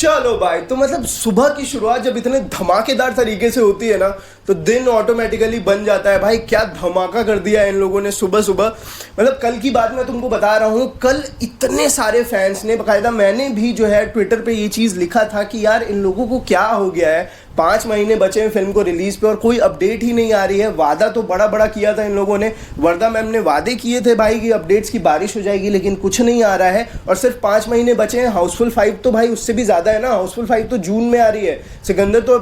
चलो भाई, तो मतलब सुबह की शुरुआत जब इतने धमाकेदार तरीके से होती है ना, तो दिन ऑटोमेटिकली बन जाता है। भाई क्या धमाका कर दिया है इन लोगों ने सुबह सुबह। मतलब कल की बात मैं तुमको बता रहा हूँ, कल इतने सारे फैंस ने, बाकायदा मैंने भी जो है ट्विटर पे ये चीज़ लिखा था कि यार इन लोगों को क्या हो गया है, 5 महीने बचे हैं फिल्म को रिलीज पे और कोई अपडेट ही नहीं आ रही है। वादा तो बड़ा बड़ा किया था इन लोगों ने, वर्दा मैम ने वादे किए थे भाई कि अपडेट्स की बारिश हो जाएगी, लेकिन कुछ नहीं आ रहा है। और सिर्फ 5 महीने बचे हैं। हाउसफुल 5 तो भाई उससे भी ज़्यादा है ना, हाउसफुल 5 तो जून में आ रही है, सिकंदर तो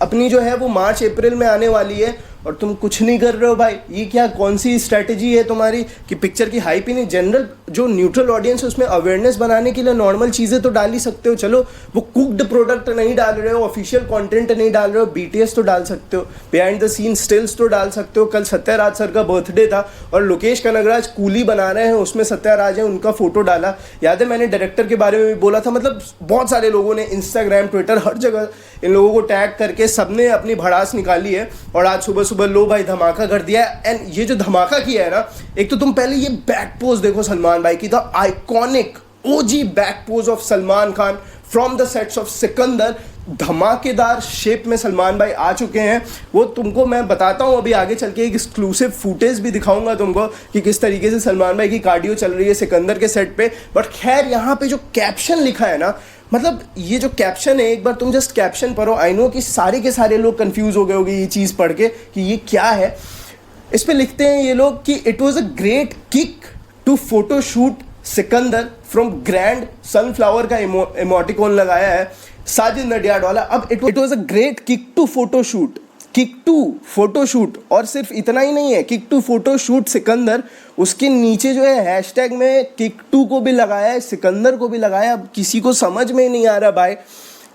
अपनी जो है वो मार्च अप्रैल में आने वाली है और तुम कुछ नहीं कर रहे हो भाई। ये क्या, कौन सी स्ट्रैटेजी है तुम्हारी कि पिक्चर की हाइप ही नहीं। जनरल जो न्यूट्रल ऑडियंस है उसमें अवेयरनेस बनाने के लिए नॉर्मल चीज़ें तो डाल ही सकते हो। चलो वो कुक्ड प्रोडक्ट नहीं डाल रहे हो, ऑफिशियल कंटेंट नहीं डाल रहे हो, बीटीएस तो डाल सकते हो, बिहाइंड द सीन स्टिल्स तो डाल सकते हो। कल सत्याराज सर का बर्थडे था और लोकेश कनगराज कूली बना रहे हैं, उसमें सत्याराज है, उनका फोटो डाला। याद है मैंने डायरेक्टर के बारे में भी बोला था। मतलब बहुत सारे लोगों ने इंस्टाग्राम ट्विटर हर जगह इन लोगों को टैग करके सबने अपनी भड़ास निकाली है और आज सुबह सुबह लो भाई धमाका कर दिया है। एंड ये जो धमाका किया है ना, एक तो तुम पहले ये बैक पोज देखो सलमान भाई की, the iconic OG back pose of Salman Khan from the sets of Sikandar. धमाकेदार शेप में सलमान भाई आ चुके हैं। वो तुमको मैं बताता हूँ अभी आगे चल के, एक एक्सक्लूसिव फुटेज भी दिखाऊंगा तुमको कि किस तरीके से सलमान भाई की कार्डियो चल रही है सिकंदर के सेट पे। बट खैर यहाँ पे जो कैप्शन लिखा है ना, मतलब ये जो कैप्शन है, एक बार तुम जस्ट कैप्शन पढ़ो। आई नो कि सारे के सारे लोग कंफ्यूज हो गए होंगे ये चीज़ पढ़ के कि ये क्या है। इस पे लिखते हैं ये लोग कि it was a great kick to photo shoot Sikandar from grand sunflower का इमोटिकॉन लगाया है साजिद नडियाड वाला। अब it was a great kick to photo shoot, kick to photo shoot. और सिर्फ इतना ही नहीं है, kick to photo shoot Sikandar, उसके नीचे जो है हैशटैग में किक टू को भी लगाया है, सिकंदर को भी लगाया। अब किसी को समझ में ही नहीं आ रहा भाई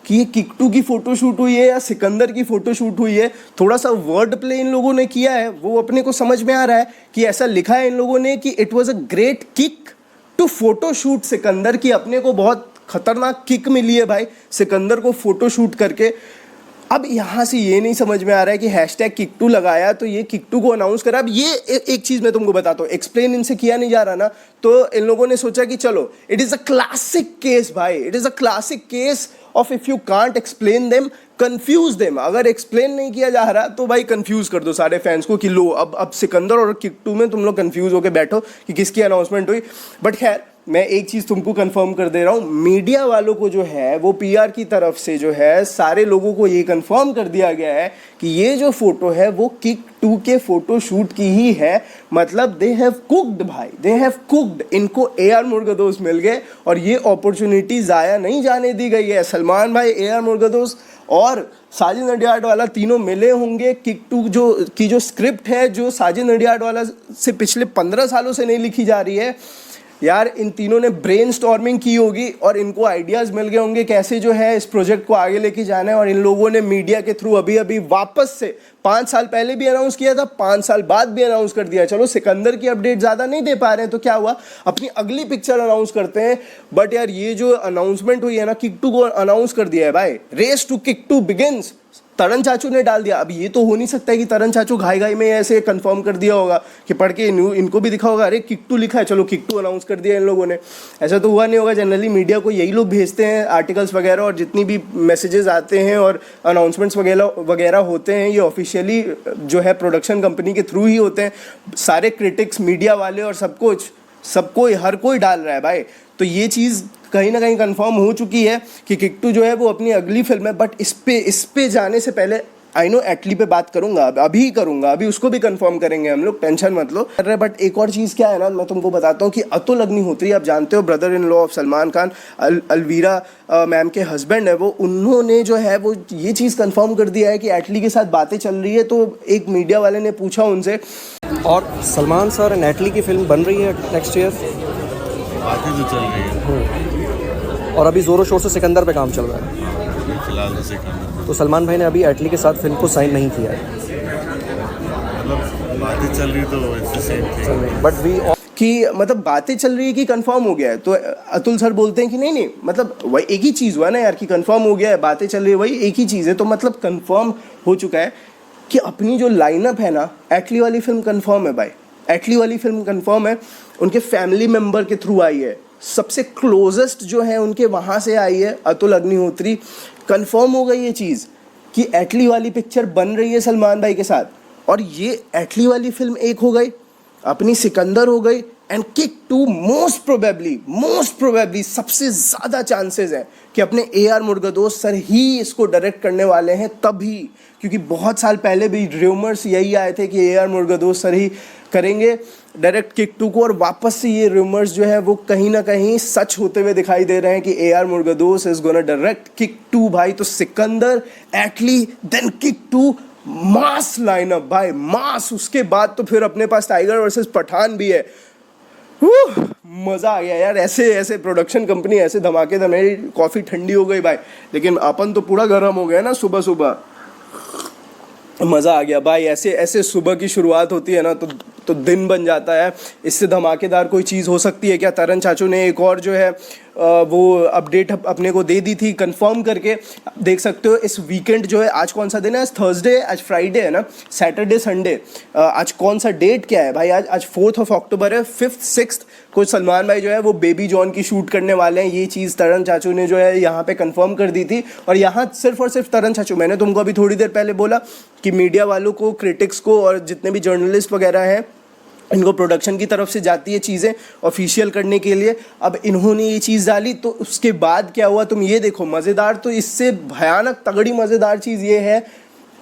कि ये किक टू की फोटो शूट हुई है या सिकंदर की फोटो शूट हुई है। थोड़ा सा वर्ड प्ले इन लोगों ने किया है, वो अपने को समझ में आ रहा है कि ऐसा लिखा है इन लोगों ने कि it was a great kick to photo shoot Sikandar की। अपने को बहुत खतरनाक किक मिली है भाई सिकंदर को फोटो शूट करके। अब यहाँ से ये नहीं समझ में आ रहा है कि हैशटैग किक टू लगाया तो ये किक टू को अनाउंस करा। अब ये एक चीज़ मैं तुमको बताता हूँ, एक्सप्लेन इनसे किया नहीं जा रहा ना, तो इन लोगों ने सोचा कि चलो it is a classic case भाई, it is a classic case of if you can't explain them confuse them. अगर एक्सप्लेन नहीं किया जा रहा तो भाई कंफ्यूज कर दो सारे फैंस को कि लो अब सिकंदर और किक टू में तुम लोग कंफ्यूज होकर बैठो कि किसकी अनाउंसमेंट हुई। बट खैर मैं एक चीज़ तुमको कंफर्म कर दे रहा हूँ, मीडिया वालों को जो है वो पीआर की तरफ से जो है सारे लोगों को ये कंफर्म कर दिया गया है कि ये जो फोटो है वो किक टू के फोटो शूट की ही है। मतलब दे हैव कुक्ड भाई, दे हैव कुक्ड। इनको AR मुर्गदोस मिल गए और ये अपॉर्चुनिटी ज़ाया नहीं जाने दी गई है। सलमान भाई, AR मुर्गदोस और साजिद नडियाड वाला तीनों मिले होंगे। किक टू जो स्क्रिप्ट है, जो साजिद नडियाड वाला से पिछले 15 सालों से नहीं लिखी जा रही है यार, इन तीनों ने ब्रेनस्टॉर्मिंग की होगी और इनको आइडियाज़ मिल गए होंगे कैसे जो है इस प्रोजेक्ट को आगे लेके जाना है। और इन लोगों ने मीडिया के थ्रू अभी वापस से 5 साल पहले भी अनाउंस किया था, 5 साल बाद भी अनाउंस कर दिया। चलो सिकंदर की अपडेट ज़्यादा नहीं दे पा रहे हैं तो क्या हुआ, अपनी अगली पिक्चर अनाउंस करते हैं। बट यार ये जो अनाउंसमेंट हुई है ना, किक टू को अनाउंस कर दिया है भाई, race to Kick two begins. Taran चाचू ने डाल दिया। अब ये तो हो नहीं सकता है कि तरण चाचू घाई घाई में ऐसे कंफर्म कर दिया होगा कि पढ़ के इनको भी दिखा होगा अरे किक टू लिखा है, चलो किक टू अनाउंस कर दिया इन लोगों ने। ऐसा तो हुआ नहीं होगा। जनरली मीडिया को यही लोग भेजते हैं आर्टिकल्स वगैरह, और जितनी भी मैसेजेस आते हैं और अनाउंसमेंट्स वगैरह होते हैं ये ऑफिशियली जो है प्रोडक्शन कंपनी के थ्रू ही होते हैं। सारे क्रिटिक्स, मीडिया वाले और सबको हर कोई डाल रहा है भाई। तो ये चीज़ कहीं ना कहीं कंफर्म हो चुकी है कि किक टू जो है वो अपनी अगली फिल्म है। बट इस पे जाने से पहले आई नो एटली पे बात करूंगा, अभी करूंगा, अभी उसको भी कंफर्म करेंगे हम लोग, टेंशन मत लो। बट एक और चीज़ क्या है ना, मैं तुमको बताता हूँ कि अतुल अग्निहोत्री, आप जानते हो brother in law of Salman Khan, Alvira ma'am के हस्बैंड है वो, उन्होंने जो है वो ये चीज़ कंफर्म कर दिया है कि एटली के साथ बातें चल रही है। तो एक मीडिया वाले ने पूछा उनसे, और सलमान सर एंड एटली की फिल्म बन रही है नेक्स्ट ईयर, बातें तो चल रही है और अभी ज़ोरों शोर से सिकंदर पे काम चल रहा है फिलहाल तो सिकंदर। तो सलमान भाई ने अभी एटली के साथ फिल्म को साइन नहीं किया है। मतलब बातें चल रही तो it's the same thing, but we कि मतलब बातें चल रही है कि कंफर्म हो गया है। तो अतुल सर बोलते हैं कि नहीं, मतलब वही एक ही चीज़ हुआ ना यार, कि कंफर्म हो गया है, बातें चल रही है, वही एक ही चीज़ है। तो मतलब कंफर्म हो चुका है कि अपनी जो लाइनअप है ना, एटली वाली फिल्म कंफर्म है भाई, एटली वाली फिल्म कंफर्म है। उनके फैमिली मेम्बर के थ्रू आई है, सबसे क्लोजेस्ट जो है उनके वहाँ से आई है अतुल अग्निहोत्री। कंफर्म हो गई ये चीज़ कि एटली वाली पिक्चर बन रही है सलमान भाई के साथ, और ये एटली वाली फिल्म एक हो गई, अपनी सिकंदर हो गई, एंड किक 2 मोस्ट प्रोबेबली सबसे ज़्यादा चांसेस हैं कि अपने AR मुरुगदोस सर ही इसको डायरेक्ट करने वाले हैं तभी, क्योंकि बहुत साल पहले भी रूमर्स यही आए थे कि AR मुरुगदोस सर ही करेंगे डायरेक्ट किक 2 को, और वापस से ये रूमर्स जो है वो कहीं ना कहीं सच होते हुए दिखाई दे रहे हैं कि AR Murugadoss is gonna direct Kick 2 भाई। तो Sikandar, Atlee, then Kick 2, mass lineup भाई, मास। उसके बाद तो फिर अपने पास टाइगर वर्सेस पठान भी है। मज़ा आ गया यार, ऐसे ऐसे प्रोडक्शन कंपनी ऐसे धमाकेदार। मेरी कॉफ़ी ठंडी हो गई भाई, लेकिन अपन तो पूरा गर्म हो गया ना सुबह सुबह। मज़ा आ गया भाई, ऐसे ऐसे सुबह की शुरुआत होती है ना तो दिन बन जाता है। इससे धमाकेदार कोई चीज़ हो सकती है क्या? तरण चाचू ने एक और जो है वो अपडेट अपने को दे दी थी कंफर्म करके। देख सकते हो इस वीकेंड जो है, आज कौन सा दिन है? आज थर्सडे, आज फ्राइडे है ना, सैटरडे संडे। आज कौन सा डेट क्या है भाई? आज 4 अक्टूबर है। 5th 6th को सलमान भाई जो है वो बेबी जॉन की शूट करने वाले हैं। ये चीज़ तरण चाचू ने जो है यहाँ पे कंफर्म कर दी थी। और यहाँ सिर्फ और सिर्फ तरण चाचू, मैंने तुमको अभी थोड़ी देर पहले बोला कि मीडिया वालों को, क्रिटिक्स को और जितने भी जर्नलिस्ट वगैरह हैं इनको प्रोडक्शन की तरफ से जाती है चीज़ें ऑफिशियल करने के लिए। अब इन्होंने ये चीज़ डाली तो उसके बाद क्या हुआ तुम ये देखो। मज़ेदार तो इससे भयानक तगड़ी मज़ेदार चीज़ ये है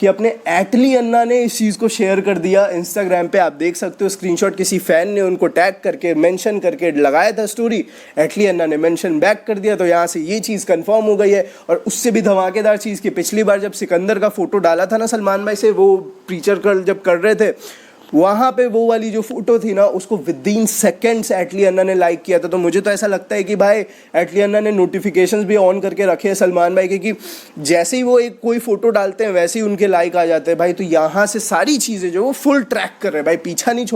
कि अपने एटली अन्ना ने इस चीज़ को शेयर कर दिया इंस्टाग्राम पे। आप देख सकते हो स्क्रीनशॉट, किसी फ़ैन ने उनको टैग करके मेंशन करके लगाया था स्टोरी, एटली अन्ना ने मेंशन बैक कर दिया, तो यहाँ से ये चीज़ कंफर्म हो गई है। और उससे भी धमाकेदार चीज़ कि पिछली बार जब सिकंदर का फ़ोटो डाला था ना सलमान भाई से, वो प्रीचर कर जब कर रहे थे, वहाँ पे वो वाली जो फोटो थी ना उसको विदिन सेकेंड्स एटली अन्ना ने लाइक किया था। तो मुझे तो ऐसा लगता है कि भाई एटली अन्ना ने नोटिफिकेशंस भी ऑन करके रखे हैं सलमान भाई के, कि जैसे ही वो एक कोई फोटो डालते हैं वैसे ही उनके लाइक आ जाते हैं भाई। तो यहाँ से सारी चीज़ें जो वो फुल ट्रैक कर रहे हैं भाई, पीछा नहीं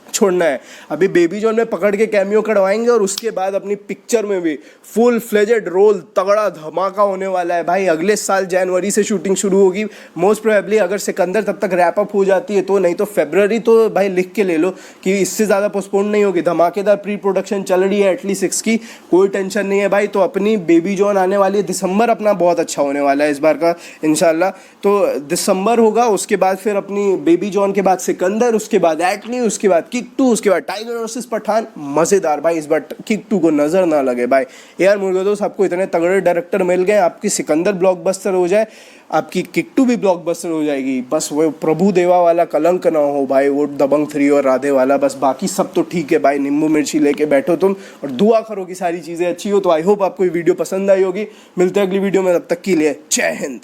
छोड़ना है। अभी बेबी जॉन में पकड़ के कैमियो करवाएंगे और उसके बाद अपनी पिक्चर में भी फुल फ्लेजेड रोल, तगड़ा धमाका होने वाला है भाई। अगले साल जनवरी से शूटिंग शुरू होगी मोस्ट प्रोबेबली, अगर सिकंदर तब तक रैप अप हो जाती है तो, नहीं तो फरवरी तो भाई लिख के ले लो कि इससे ज़्यादा पोस्टपोन नहीं होगी। धमाकेदार प्री प्रोडक्शन चल रही है एटली 6 की, कोई टेंशन नहीं है भाई। तो अपनी बेबी जॉन आने वाली है, दिसंबर अपना बहुत अच्छा होने वाला है इस बार का इंशाल्लाह। तो दिसंबर होगा, उसके बाद फिर अपनी बेबी जॉन के बाद सिकंदर, उसके बाद एटली, उसके बाद किक 2, उसके बाद टाइगर वर्सेस पठान। मज़ेदार भाई, इस बार किक 2 को नज़र ना लगे भाई। AR मुरुगदोस, आपको इतने तगड़े डायरेक्टर मिल गए, आपकी सिकंदर ब्लॉकबस्टर हो जाए, आपकी किक 2 भी ब्लॉकबस्टर हो जाएगी। बस वो प्रभु देवा वाला कलंक ना हो भाई, वो दबंग 3 और राधे वाला, बस बाकी सब तो ठीक है भाई। नींबू मिर्ची लेके बैठो तुम और दुआ करो कि सारी चीज़ें अच्छी हो। तो आई होप आपको ये वीडियो पसंद आई होगी। मिलते हैं अगली वीडियो में, तब तक के लिए जय हिंद।